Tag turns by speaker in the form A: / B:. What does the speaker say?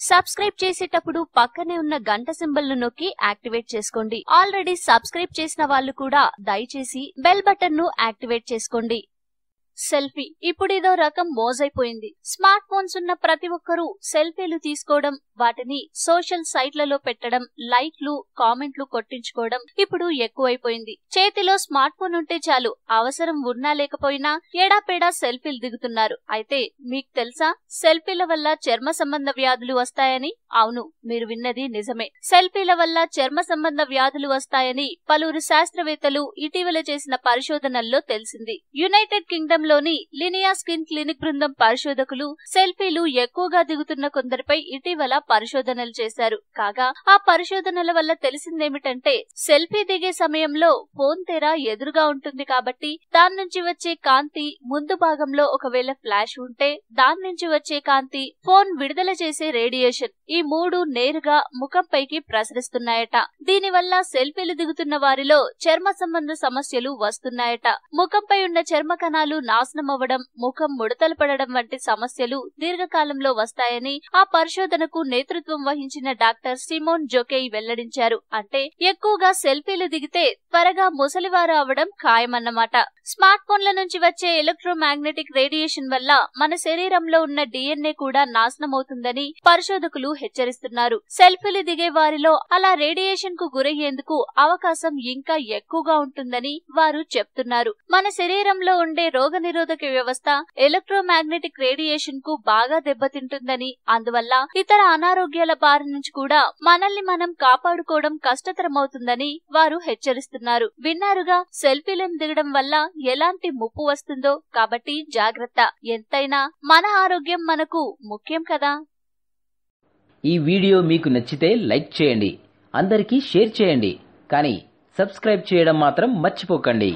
A: Subscribe చేసేటప్పుడు పక్కనే ఉన్న గంట సింబల్ ను నొక్కి యాక్టివేట్ చేసుకోండి. ఆల్రెడీ సబ్స్క్రైబ్ చేసిన వాళ్ళు కూడా దయచేసి బెల్ బటన్ ను యాక్టివేట్ చేసుకోండి. సెల్ఫీ ఇప్పుడిదో రకం మోజైపోయింది. స్మార్ట్ ఫోన్స్ ఉన్న ప్రతి ఒక్కరూ సెల్ఫీలు తీసుకోవడం, వాటిని సోషల్ సైట్లలో పెట్టడం, లైక్లు కామెంట్లు కొట్టించుకోవడం ఇప్పుడు ఎక్కువైపోయింది. చేతిలో స్మార్ట్ ఫోన్ ఉంటే చాలు, అవసరం ఉన్నా లేకపోయినా ఎడాపెడా సెల్ఫీలు దిగుతున్నారు. అయితే మీకు తెలుసా, సెల్ఫీల వల్ల చర్మ సంబంధ వ్యాధులు వస్తాయని? అవును, మీరు విన్నది నిజమే. సెల్ఫీల వల్ల చర్మ సంబంధ వ్యాధులు వస్తాయని పలువురు శాస్త్రవేత్తలు ఇటీవల చేసిన పరిశోధనల్లో తెలిసింది. యునైటెడ్ కింగ్డమ్ లోని లినియా స్కిన్ క్లినిక్ బృందం పరిశోధకులు సెల్ఫీలు ఎక్కువగా దిగుతున్న కొందరిపై ఇటీవల పరిశోధనలు చేశారు. కాగా ఆ పరిశోధనల వల్ల తెలిసిందేమిటంటే, సెల్ఫీ దిగే సమయంలో ఫోన్ తెర ఎదురుగా ఉంటుంది కాబట్టి దాని నుంచి వచ్చే కాంతి ముందు భాగంలో ఒకవేళ ఫ్లాష్ ఉంటే దాని నుంచి వచ్చే కాంతి ఫోన్ విడుదల చేసే రేడియేషన్, ఈ మూడు నేరుగా ముఖంపైకి ప్రసరిస్తున్నాయట. దీనివల్ల సెల్ఫీలు దిగుతున్న వారిలో చర్మ సంబంధ సమస్యలు వస్తున్నాయట. ముఖంపై ఉన్న చర్మ కణాలు నాశనం అవ్వడం, ముఖం ముడతలు పడడం వంటి సమస్యలు దీర్ఘకాలంలో వస్తాయని ఆ పరిశోధనకు నేతృత్వం వహించిన డాక్టర్ సిమోన్ జోకేయ్ వెల్లడించారు. అంటే ఎక్కువగా సెల్ఫీలు దిగితే త్వరగా ముసలివారు అవడం ఖాయమన్నమాట. స్మార్ట్ ఫోన్ల నుంచి వచ్చే ఎలక్ట్రోమాగ్నెటిక్ రేడియేషన్ వల్ల మన శరీరంలో ఉన్న DNA కూడా నాశనమవుతుందని పరిశోధకులు హెచ్చరిస్తున్నారు. సెల్ఫీలు దిగే వారిలో అలా రేడియేషన్ కు గురయ్యేందుకు అవకాశం ఇంకా ఎక్కువగా ఉంటుందని వారు చెప్తున్నారు. మన శరీరంలో ఉండే రోగనిరోధక వ్యవస్థ ఎలక్ట్రోమాగ్నెటిక్ రేడియేషన్ కు బాగా దెబ్బతింటుందని, అందువల్ల ఇతర అనారోగ్యాల బారి నుంచి కూడా మనల్ని మనం కాపాడుకోవడం కష్టతరమవుతుందని వారు హెచ్చరిస్తున్నారు. విన్నారుగా, సెల్ఫీలను దిగడం వల్ల ఎలాంటి ముప్పు వస్తుందో. కాబట్టి జాగ్రత్త. ఎంతైనా మన ఆరోగ్యం మనకు ముఖ్యం కదా.
B: ఈ వీడియో మీకు నచ్చితే లైక్ చేయండి, అందరికీ షేర్ చేయండి, కానీ సబ్స్క్రైబ్ చేయడం మాత్రం మర్చిపోకండి.